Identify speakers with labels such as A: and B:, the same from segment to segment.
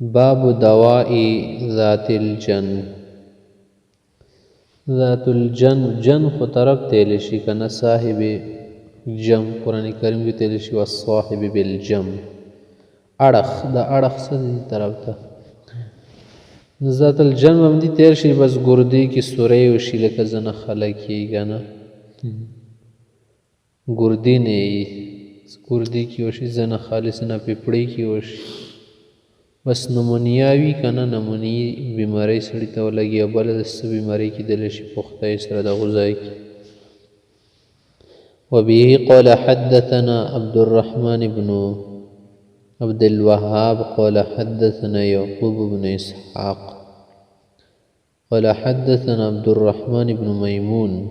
A: باب دواء ذات الجن. ذات الجن جن خو طرف تیلی شي کنه صاحب جم قرآن کریم کی تیلی شي والصاحب بالجم اڑخ دا اڑخ سدی طرف تا ذات الجن هم دی تیر شي بس گردی کی سوری و شي لکه زن خلقی گنا گردی نی گردی کی وشي زن خالص نه پیپڑی کی وشي بس نمونیاوی کنه نمونی بیماری سړی ته ولګي او بله داسې بیماری کیدلی شي پختی سره د غذای کی وبه قال حدثنا عبد الرحمن بن عبد الوهاب قال حدثنا يعقوب بن إسحاق قال حدثنا عبد الرحمن بن ميمون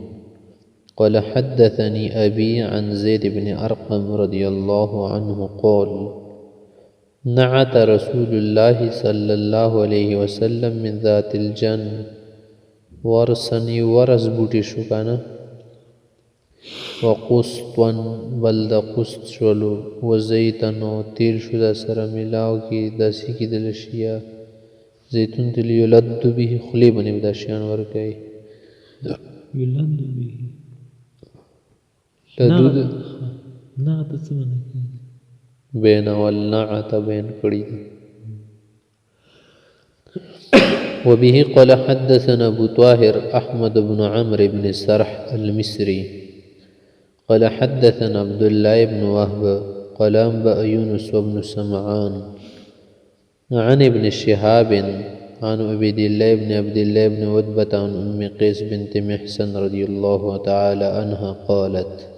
A: قال حدثني أبي عن زيد بن أرقم رضي الله عنه قال نعت رسول الله صلى الله عليه وسلم من ذات الجن ورسني ورس بوٹی شو کانا وقسطن بلد قسط شولو وزیتن و تیر شو دا سر ملاو کی داسی کی دلشیا زیتون تل یلد به خلی بنی بدا شیان ورکای
B: یلد به
A: لدود
B: نا تسمنه
A: بین والنعت بین کړي وبه قال حدثنا ابو طاهر احمد بن عمرو بن سرح المصري قال حدثنا عبد الله بن وهب قال انبأ يونس وابن سمعان عن ابن شهاب عن عبيد الله بن عبد الله بن عتبة عن ام قيس بنت محسن رضي الله تعالى عنها قالت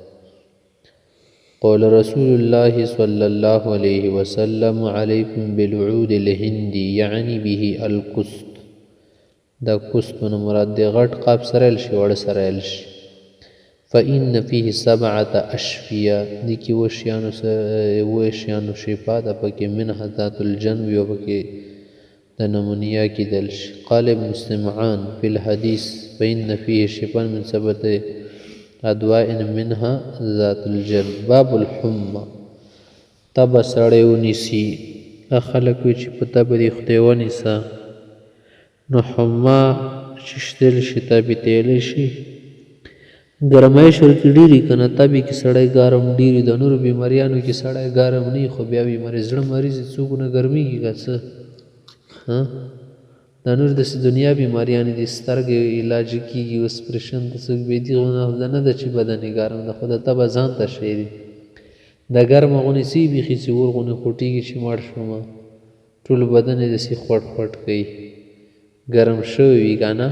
A: قال رسول الله صلى الله عليه وسلم عليكم بالعود الهندي يعني به القسط دا قسط من مراد دی غټ قاب سرائل شي وړ سرائل شي فإن فيه 7 أشفية دي کی وشیانو شفا دا پکی منها ذات الجنب و پکی دا نمونیا کی دلش قال ابن سمعان في الحديث فإن فيه شفا من 7 ادواء منها ذات الجن باب الحمى تب سړی ونیسي خلک وي چې په تبه دې خدای ونیسه نو حما ششتل شي تبې تیلی شي ګرمایش ورکې ډېرې که نه تبې کې سړی ګرم ډېرې د نورو بیماریانو کې سړی ګرم نه وي خو بیا بیماري زړه مریض څوک نه ګرمېږي که څه دا نور داسې دنیا بیماریانې دي سترګې علاج کېږي اوس پرېشن ته څوک بېدي نه ده چې بدن یې ګرم ده خو د تبه ځان ته شی دي د ګرمه غونې څه بیخي چې اور غونې خوټېږي چې مړ شومه ټول بدن یې داسې خوټ خوټ کوي ګرم شوی وي که نه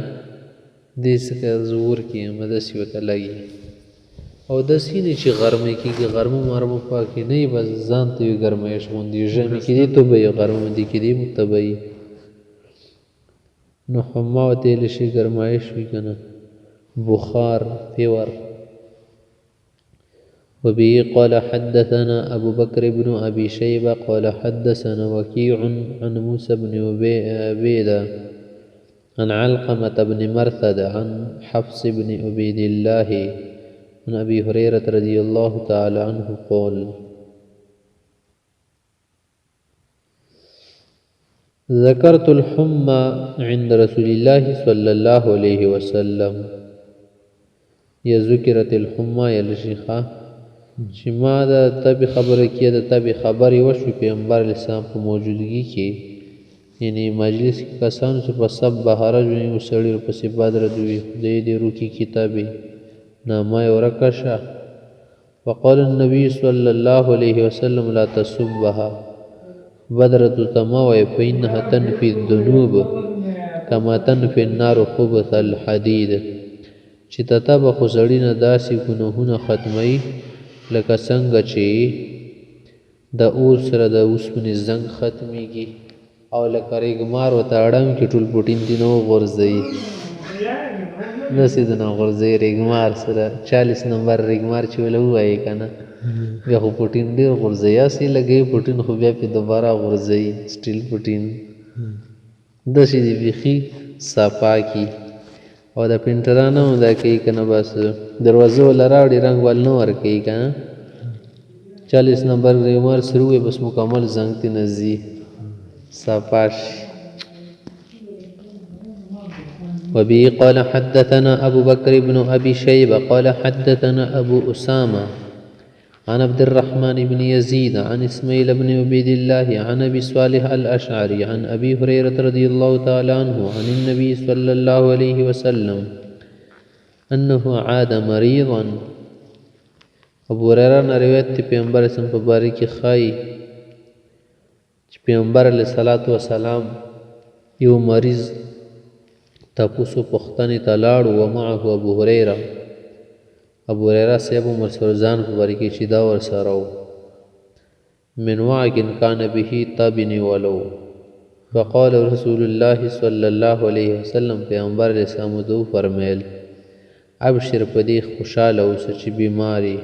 A: دې څخه زه اور کې یم داسې ورته لګي او داسې نه چې غرمه کېږي غرمه مرمه پاکې نه وي بس ځان ته وي ګرمایش غوندې ژمي کې دې تبه وي غرمه دې کې دې مو تبه وي نو حما و تیلی شي گرمایش وی کنه بخار فیور وبه قال حدثنا أبو بكر بن أبي شيبة قال حدثنا وكيع عن موسى بن عبيدة عن علقمة بن مرثد عن حفص بن عبيد الله عن أبي هريرة رضي الله تعالى عنه قال ذكرت الحمى عند رسول الله صلى الله عليه وسلم یا ذکرت الحمى یا لشیخا چې ما د تبې خبره کې د تبې خبرې وشوې پیغمبر علیه السلام په موجودګي کې یعنی مجلس کې کسانو چې په سب بهاره جو یو سړي ورپسې بد ردوي خدای دې روکي کتابې نامه یې ورکه شه وقال النبي صلى الله عليه وسلم لا تسبها بدرة تماوي فإنها تنفي الذنوب كما تنفي النار خبث الحديد چې تتبه خو سړي نه داسې ګناهونه ختموي لکه څنګه چې د اور سره د اوسپنې زنګ ختمیږي او لکه ریګمار ورته اړم کې ټول پوټین دې نه وغورځوي داسې د نه غورځوي ریګمار سره 40 نمبر ریګمار چې وله ووایي که نه بیا خو پوټین ډېر غورځوي هسې لګوي پوټین خو بیا پې دوباره غورځوي سټیل پوټین داسې دې بیخي صفا کي او د پینټرانه هم دا کوي که نه بس دروازه وله راوړي رنګ ول نه ورکوي که نه 40 نمبر ریګمار سره ووایي بس مکمل زنګ تې نه ځي صفاش. وبه قال حدثنا أبو بكر بن أبي شيبة قال حدثنا أبو أسامة عن عبد الرحمن بن يزيد عن إسماعيل بن عبيد الله عن أبي صالح الأشعري عن أبي هريرة رضي الله تعالى عنه عن النبي صلى الله عليه وسلم أنه عاد مريضا. ابو هريره نے روایت تی پیغمبر اسلام په باره کې خای چې پیغمبر علیه الصلاۃ والسلام یو مریض تاسو پختنی ته لاړ او معه ابو هريره صاحب مرسل ځان په باره کې چې دا ور سره من واعن کان به تابنی ولو فقال رسول الله صلی الله علیه وسلم پیغمبر علیه السلام دو فرمایل ابشر پدې خوشاله اوسه چې بیماری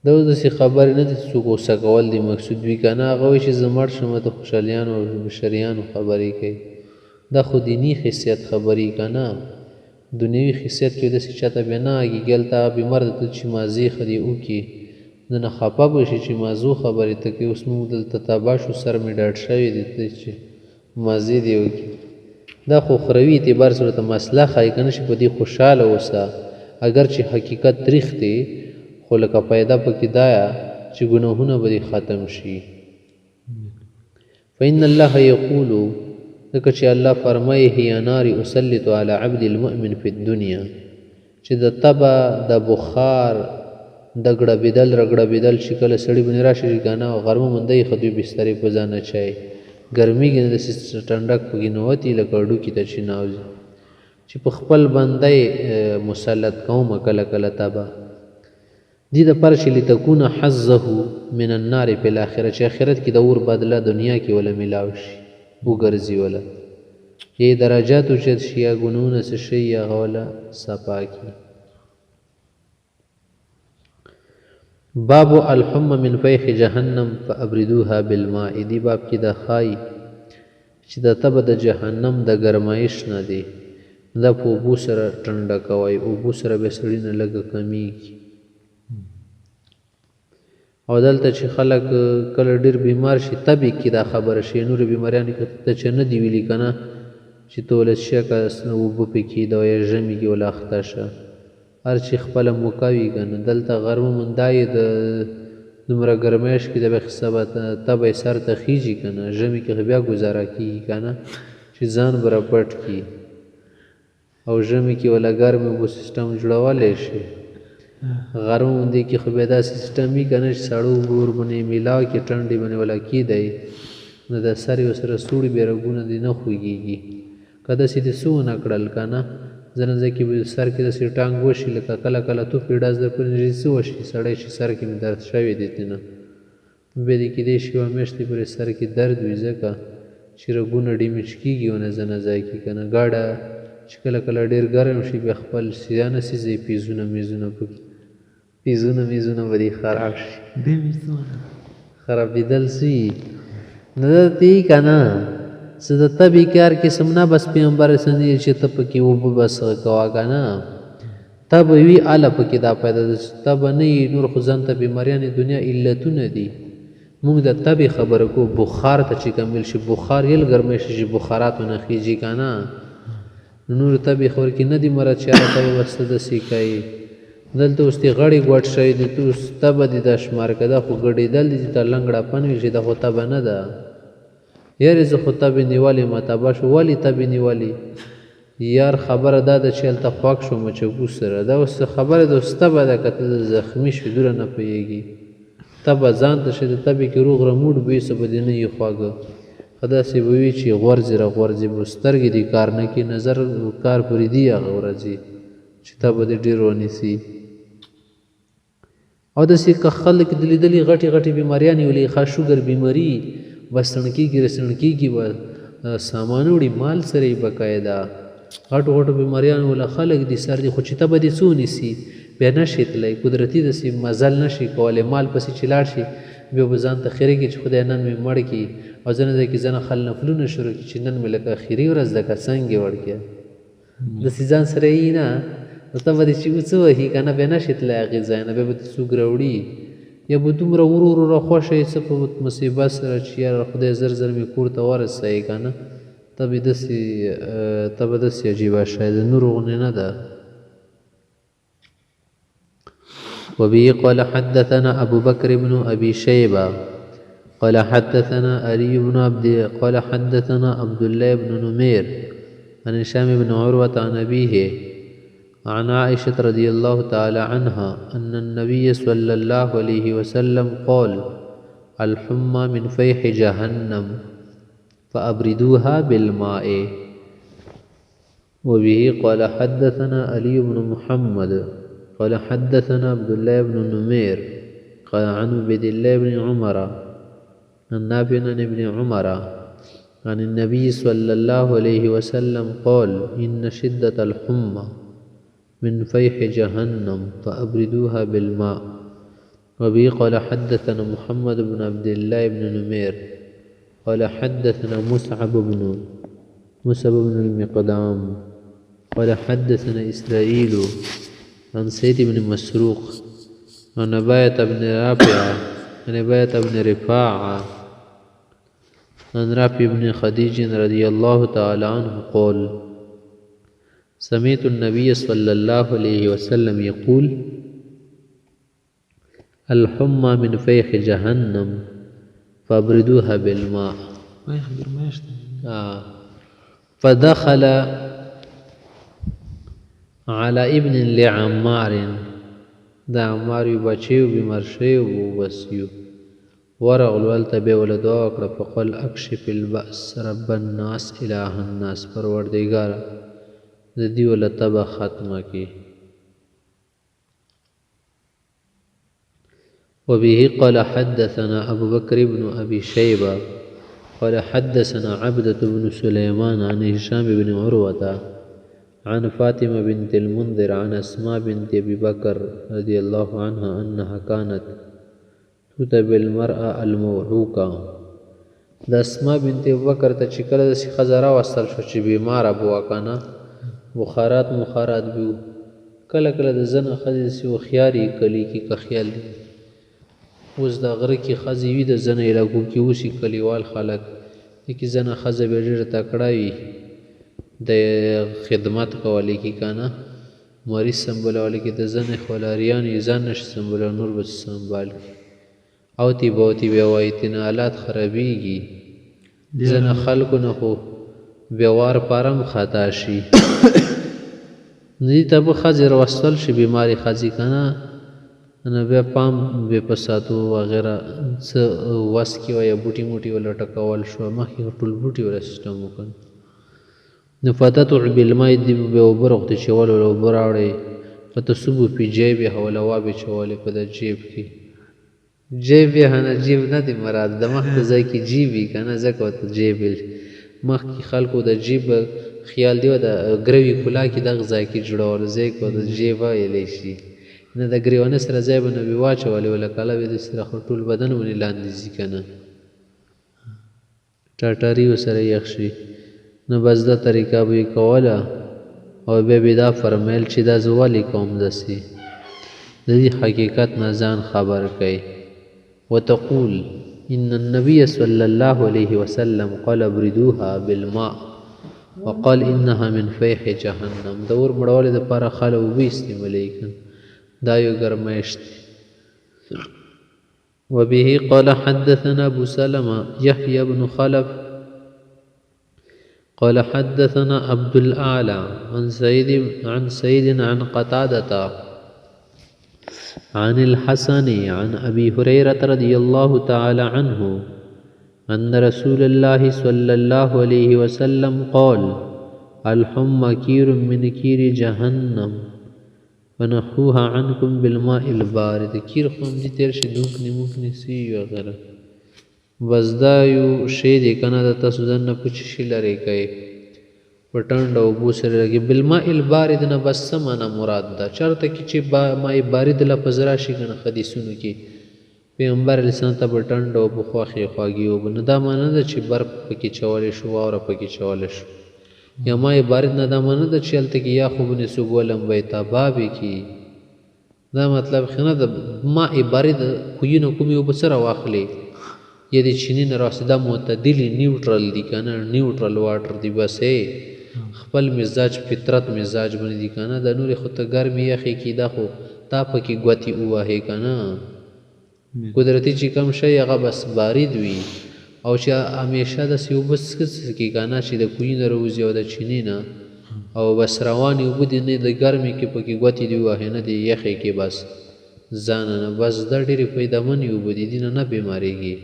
A: دا داسې خبرې نه دي چې څوک غوسه کول دي مقصود وي که نه هغه وایي چې زه مړ شم د خوشحالیانو او بشریانو خبرې کوي دا خو دیني حیثیت خبرې که نه دنیوي حیثیت کې داسې چاته بیا نه اګي هلته بیمار ده چې مازې خدي وکړي نه نه خفه به شي چې مازو خبرې ته کوي اوس موږ دلته تباه شو سر مې ډاډ شوی دی چې مازې دې وکړي دا خو اخروي اعتبار سره ته مسله ښایي که نه چې په دې خوشحاله اوسه اگر چې حقیقت تریخ دی خو لکه پیدا پکې دایا چې ګناهونه به ختم شي. فإن الله یقول ځکه چې الله فرمایي هي نار اسلط على عبد المؤمن في الدنيا چې د تبه د بخار د ګړبېدل رګړبېدل چې کله سړي باندې راشي که نه غرمه مونده یې ښه دوی بسترې په ځان اچوي ګرمي کې نه داسې ټنډک پکې نوتي لکه ډوکي ته چې ناوځي چې په خپل بنده مسلط کومه کله کله تبه دې دپاره چې لتکون حظه من النار په الاخره چې آخرت کې د اور بدله دنیا کې وله میلاو شي وګرځي وله یې درجات اوچت شي یا ګناهونه څه شي یا هغه وله صفا کړي. باب الحم من فیح جهنم فابردوها بالماء دی باب کې د ښایي چې د تبه د جهنم د ګرمایش نه دی دا په اوبو سره ټنډه کوئ اوبو سره به سړي نه لږه کمیږي او دلته چې خلک کله ډېر بیمار شي تبې کې دا خبره شي نورې بیماریانې ته چې نه دي ویلي که نه چې ته ولس شکه اوبه پکې د یا ژمي کې وله اخته شه هر چې خپله موقع وي که نه دلته غرمه مندا یې د دومره ګرمایش کې د به حسابه تبه یې سر ته خیږي که نه ژمي کې بیا ګزاره کېږي که نه چې ځان به راپټ کړي او ژمي کې وله ګرمې اوبو سیسټم جوړولی شي غرمه باندې کې خو بیا دا سیسټم وي که نه چې سړو اوبه ورباندې میلاو کړي ټنډې باندې وله کېدی نو د سر یې ورسره سوړي بیا رګونه دې نه خوږېږي که داسې دې څه ونه کړل که نه ځینې ځای کې به سر کې داسې ټانګ وشي لکه کله کله تو پیډاز در پورې څه وشي سړی چې سر کې مې درد شوی دی تېنه بیا دې کېدی شي یوه میاشتې پورې سر کې درد وي ځکه چې رګونه ډیمیج کېږي ونه ځینې ځای کې که نه ګاډه چې کله کله ډېر ګرم شي بیا خپل سیانه سیزې پیزونه میزونه پکې پیزونه میزونه به دې خراب شي خرابېدل سي نه درته یي که نه څه د تبې کار قسم نه بس پیغمبر سندي چې ته پکې اوبه بس کوه که نه تبه وي هله پکې دا پیدا ده تبه نه وي نور خو ځان ته بیماریانې دنیا علتونه دي موږ د تبې خبره کوو بخار ته چې کمیل شي بخار یل ګرمی شي چې بخاراتو نه خیږي که نه نور تبې خبر کې نه دي مرض چې هله تبې وسته داسې کوي دلته اوس دې غړې ګوټ شوي دي ته اوس تبه دې دا شمار که دا خو ګډېدل دي چې ته لنګړاپن وي چې دا خو تبه نه ده یارې زه خو تبې نیولې ما تبه شو ولې تبې نیولې یار خبره دا ده چې هلته خوښ شوم چکو سره دا اوس خبره ده اوس تبه ده که ته زخمي شوې دوره نه پوهېږي تبه ځان ته چې د تبې کې روغ رموډ به وي څه به دې نه وي خواږه ښه داسې به وي چې غورځې راغورځې به سترګې دې کار نه کړي نظر کار پرې دي هغه ورځې چې تبه دې ډېر ونیسي او داسې که خلک د لیدلي غټې غټې بیماریانې ولې ښه شوګر بیماري بس سړکېږي رسړکېږي به سامان وړي مال سره یې بقاعده غټو غټو بیماریانو وله خلک دي سر دي خو چې تبه دې څه ونیسي بیا نشي تللی قدرتي داسې مزل نشي کولی مال پسې چې لاړ شي بیا به ځان ته خیرې کړي چې خدای نن مې مړ کړي او ځینې ځای کې ځنه خل نفلونه شروع کړي چې نن مې لکه اخري ورځ ده که څنګه وړ کړه داسې ځان سره یي نه نو تبه دې چې څه وهي که نه بیا نشي تللی هغې ځای نه بیا به دې څوک راوړي یا به دومره ورو ورو راخوښه یې څه په مصیبت سره چې یاره خدای زر زر مې کور ته ورسوي که نه ته به داسې عجیبه شاید د نورو غوندې نه ده. وبه قال حدثنا أبو بكر بن أبي شيبة قال حدثنا علي بن قال حدثنا عبد الله بن نمير عن هشام بن عروة عن أبيه عن عائشة رضي الله تعالى عنها أن النبي صلى الله عليه وسلم قال الحمى من فيح جهنم فأبردوها بالماء. وبه قال حدثنا علي بن محمد قال حدثنا عبد الله بن نمير قال عن عبد الله بن عمر عن نافع عن ابن عمر عن النبي صلى الله عليه وسلم قال إن شدة الحمى من فيح جهنم فأبردوها بالماء. وبه قال حدثنا محمد بن عبد الله بن نمير قال حدثنا مصعب بن المقدام قال حدثنا إسرائيل عن سيد بن مسروق عن أباية بن رافع عن أباية بن رفاعة عن رافع بن خديج رضي الله تعالى عنه قال سمعت النبي صلى الله عليه وسلم يقول الحمى من فيح جهنم فابردوها بالماء. فدخل على ابن لعمار دا عمار یو بچیو بیمار شوی و بس یو ورغلو هلته بیا وله دعا وکړه فقال اکشف البأس رب الناس اله الناس پروردګاره د دې وله تبه ختمه کړي. وبه قال حدثنا أبو بكر بن أبي شيبة قال حدثنا عبدة بن سليمان عن هشام بن عروة عن فاطمة بنت المنذر عن أسماء بنت أبي بكر رضي الله عنها أنها كانت تتبع المرأة الموعوكة. د اسماء بنت أبي بكر ته چې کله داسې ښځه راوستل شوه چې بیماره به وه که نه بخارات به وو کله کله د زنه ښځې داسې هوښیارې کلي کې که خیال دی اوس د غره کې ښځې وي د زنه علاقو کې اوسي کلیوال خلک دکې زنه ښځه بیا ډېره تکړه وي د خدمت کولی کې که نه مریض سنبولولی کې د زنې خولاریان یې ځان نشي سنبولو نور به سنبال کړي اوتې بوتې بیا وایي تېنه حالات خرابېږي ځنه خلکو نه خو بیا وار پاره هم خطا شي دې ته به ښځې راوستل شي بیمارې ښځې که نه نو بیا پام بې په ساتو وغیره څه وس کې وه یا بوټي موټي وله ټکول شوه مخکې ټول بوټي وله سیسټم وکړ نو فتتع بالماء دې به اوبه روغتې چول وله اوبه راوړئ فتصب فی جیبها وله وابې چولې په د جیب کې جیب یې نه جیب نه دی مراد د مخ په ځای کې جیب وي که نه ځکه ورته جیب مخکې خلکو د جیب خیال دی د ګروي کلا کې دغه ځای کې جوړول ځای کې د جیب ویلی شي نه د ګریوانه سره ځای به نه وي واچولی وله کله به داسې سره خو ټول بدن ونې لاندې ځي که نه ټاټري ورسره یخ شي نو بس دا طریقه به یې کوله او بیا به دا فرمیل چې دا زه ولې کوم داسې د دې حقیقت نه ځان خبر کوي. وتقول إن النبي صلى الله عليه وسلم قال ابردوها بالماء وقال إنها من فيح جهنم د اور مړولو دپاره خله اوبه استعمالوي دا یو ګرمایش دی. وبه قال حدثنا أبو سلمة يحيى بن خلف قال حدثنا عبد الأعلى عن سيد عن قتادة عن الحسن عن أبي هريرة رضي الله تعالى عنه أن رسول الله صلى الله عليه وسلم قال الحمى كير من كير جهنم فنحوها عنكم بالماء البارد. کیر خو هم دي تیر شي دوکنې سي وغیره بس دا یو شی دی که نه د تاسو ځان نه په شي لرې کوئ په ټنډه اوبو سره لګي بالماء البارد نه بس څه معنا مراد ده چېرته کې چې ماء بارد لفظ راشي که نه حدیثونو کې پیغمبر علیه السلام ته به ټنډه اوبه خواږې اوبه نو دا معنا ده چې برف پکې چولی شو واوره پکې چولی شو یا ماء بارد نه دا معنا ده چې هلته کې یا خوبونه سوګ ولمبی تبابې کې دا مطلب خنه د ماء بارد کوینه کومې اوبه سره واخلې یا د چیني نه راسي دا معتدلي نیوټرل دي که نه نیوټرل واټر دي بس خپل مزاج فطرت مزاج باندې دي که نه دا نورې خو ته ګرمې یخې کې دا خو تا پکې ګوتې ووهې که نه قدرتي چې کم شی هغه بس بارد وي او چې همیشه داسې اوبه څښې که نه چې د کوهي نه راوځي او د چیني نه او بس روانې اوبه دي نه د ګرمې کې پکې ګوتې دي ووهې نه د یخې کې بس ځانه نه بس دا ډېرې فایدهمنې اوبه دي دې نه بیمارېږي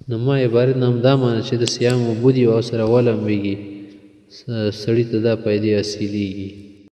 A: نو ما عبارت نه همدا معنی چې د سیام اوبه دي او سره ولمبېږي سړي ته دا پیدې حاصلېږي